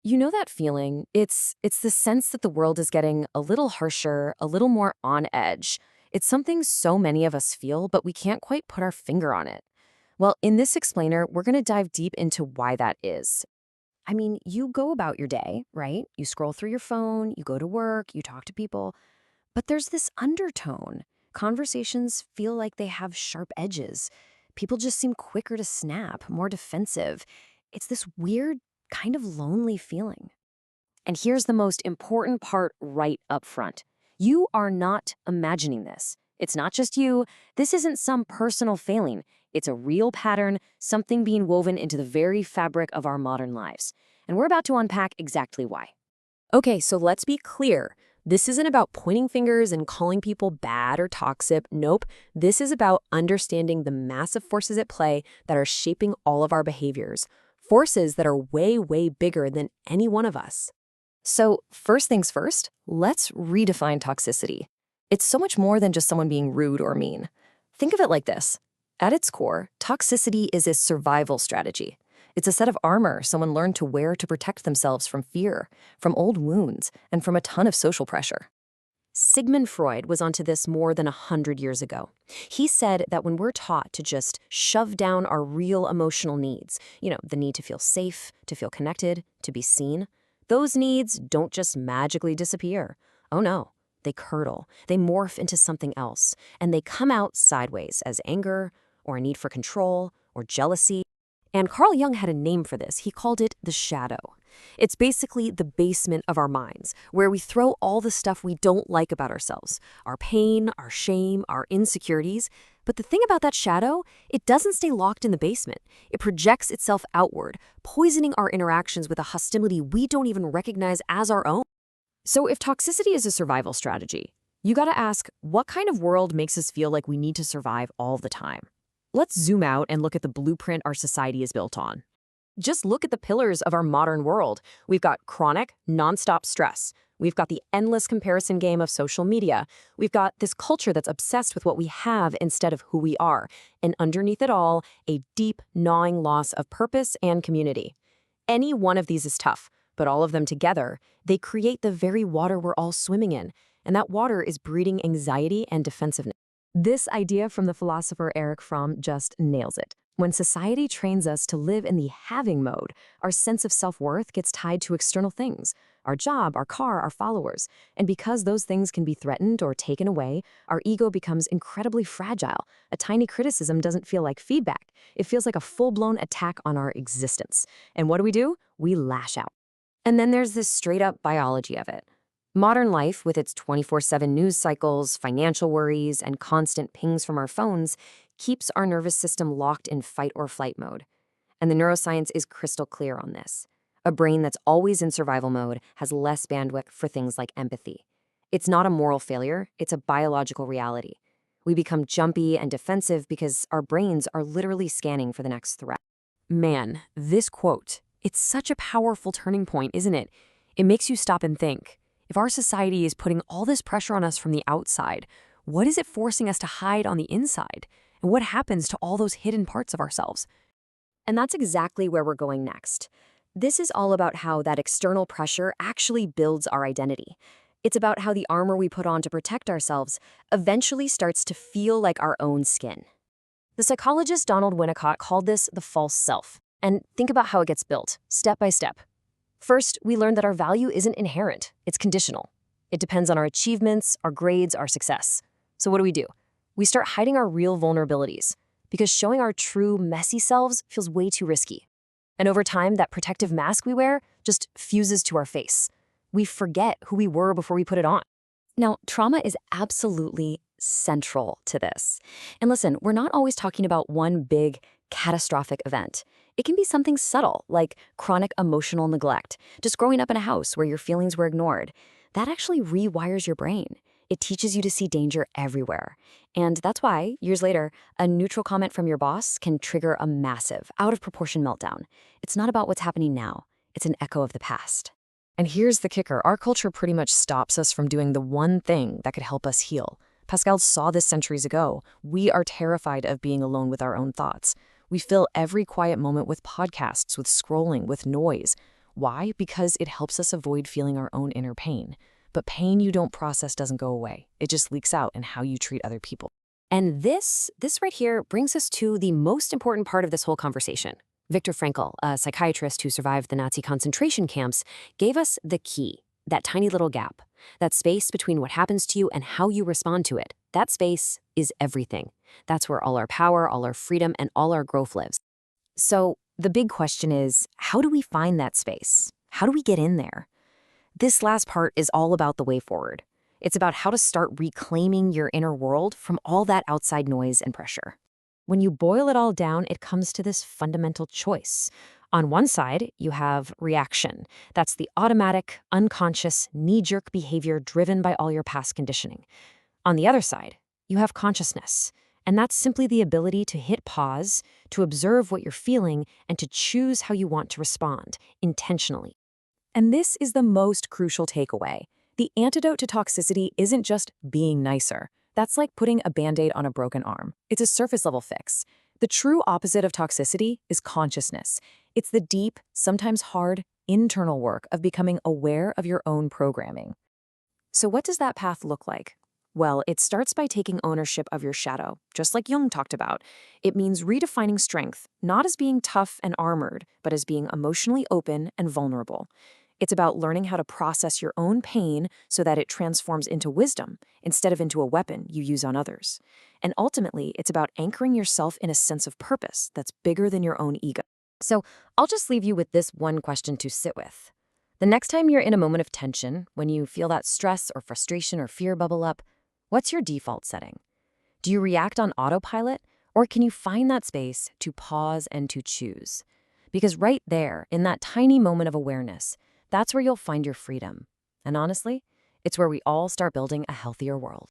You know that feeling? It's the sense that the world is getting a little harsher, a little more on edge. It's something so many of us feel, but we can't quite put our finger on it. Well, in this explainer, we're going to dive deep into why that is. I mean, you go about your day, right? You scroll through your phone, you go to work, you talk to people, but there's this undertone. Conversations feel like they have sharp edges. People just seem quicker to snap, more defensive. It's this weird, kind of lonely feeling. And here's the most important part right up front. You are not imagining this. It's not just you. This isn't some personal failing. It's a real pattern, something being woven into the very fabric of our modern lives. And we're about to unpack exactly why. Okay, so let's be clear. This isn't about pointing fingers and calling people bad or toxic. Nope. This is about understanding the massive forces at play that are shaping all of our behaviors. Forces that are way, way bigger than any one of us. So, first things first, let's redefine toxicity. It's so much more than just someone being rude or mean. Think of it like this. At its core, toxicity is a survival strategy. It's a set of armor someone learned to wear to protect themselves from fear, from old wounds, and from a ton of social pressure. Sigmund Freud was onto this more than 100 years ago. He said that when we're taught to just shove down our real emotional needs, the need to feel safe, to feel connected, to be seen, those needs don't just magically disappear. Oh no, they curdle, they morph into something else, and they come out sideways as anger, or a need for control, or jealousy. And Carl Jung had a name for this. He called it the shadow. It's basically the basement of our minds, where we throw all the stuff we don't like about ourselves, our pain, our shame, our insecurities. But the thing about that shadow, it doesn't stay locked in the basement. It projects itself outward, poisoning our interactions with a hostility we don't even recognize as our own. So if toxicity is a survival strategy, you gotta ask, what kind of world makes us feel like we need to survive all the time? Let's zoom out and look at the blueprint our society is built on. Just look at the pillars of our modern world. We've got chronic, nonstop stress. We've got the endless comparison game of social media. We've got this culture that's obsessed with what we have instead of who we are. And underneath it all, a deep, gnawing loss of purpose and community. Any one of these is tough, but all of them together, they create the very water we're all swimming in. And that water is breeding anxiety and defensiveness. This idea from the philosopher Erich Fromm just nails it. When society trains us to live in the having mode, our sense of self-worth gets tied to external things, our job, our car, our followers. And because those things can be threatened or taken away, our ego becomes incredibly fragile. A tiny criticism doesn't feel like feedback. It feels like a full-blown attack on our existence. And what do? We lash out. And then there's this straight-up biology of it. Modern life, with its 24/7 news cycles, financial worries, and constant pings from our phones, keeps our nervous system locked in fight or flight mode. And the neuroscience is crystal clear on this. A brain that's always in survival mode has less bandwidth for things like empathy. It's not a moral failure, it's a biological reality. We become jumpy and defensive because our brains are literally scanning for the next threat. Man, this quote, it's such a powerful turning point, isn't it? It makes you stop and think. If our society is putting all this pressure on us from the outside, what is it forcing us to hide on the inside? And what happens to all those hidden parts of ourselves? And that's exactly where we're going next. This is all about how that external pressure actually builds our identity. It's about how the armor we put on to protect ourselves eventually starts to feel like our own skin. The psychologist Donald Winnicott called this the false self. And think about how it gets built, step by step. First, we learn that our value isn't inherent, it's conditional. It depends on our achievements, our grades, our success. So what do? We start hiding our real vulnerabilities, because showing our true, messy selves feels way too risky. And over time, that protective mask we wear just fuses to our face. We forget who we were before we put it on. Now, trauma is absolutely central to this. And listen, we're not always talking about one big, catastrophic event. It can be something subtle, like chronic emotional neglect, just growing up in a house where your feelings were ignored. That actually rewires your brain. It teaches you to see danger everywhere. And that's why, years later, a neutral comment from your boss can trigger a massive, out-of-proportion meltdown. It's not about what's happening now. It's an echo of the past. And here's the kicker. Our culture pretty much stops us from doing the one thing that could help us heal. Pascal saw this centuries ago. We are terrified of being alone with our own thoughts. We fill every quiet moment with podcasts, with scrolling, with noise. Why? Because it helps us avoid feeling our own inner pain. But pain you don't process doesn't go away. It just leaks out in how you treat other people. And this right here brings us to the most important part of this whole conversation. Viktor Frankl, a psychiatrist who survived the Nazi concentration camps, gave us the key, that tiny little gap, that space between what happens to you and how you respond to it. That space is everything. That's where all our power, all our freedom, and all our growth lives. So the big question is, how do we find that space? How do we get in there? This last part is all about the way forward. It's about how to start reclaiming your inner world from all that outside noise and pressure. When you boil it all down, it comes to this fundamental choice. On one side, you have reaction. That's the automatic, unconscious, knee-jerk behavior driven by all your past conditioning. On the other side, you have consciousness. And that's simply the ability to hit pause, to observe what you're feeling, and to choose how you want to respond, intentionally. And this is the most crucial takeaway. The antidote to toxicity isn't just being nicer. That's like putting a Band-Aid on a broken arm. It's a surface-level fix. The true opposite of toxicity is consciousness. It's the deep, sometimes hard, internal work of becoming aware of your own programming. So what does that path look like? Well, it starts by taking ownership of your shadow, just like Jung talked about. It means redefining strength, not as being tough and armored, but as being emotionally open and vulnerable. It's about learning how to process your own pain so that it transforms into wisdom instead of into a weapon you use on others. And ultimately, it's about anchoring yourself in a sense of purpose that's bigger than your own ego. So I'll just leave you with this one question to sit with. The next time you're in a moment of tension, when you feel that stress or frustration or fear bubble up, what's your default setting? Do you react on autopilot, or can you find that space to pause and to choose? Because right there, in that tiny moment of awareness, that's where you'll find your freedom. And honestly, it's where we all start building a healthier world.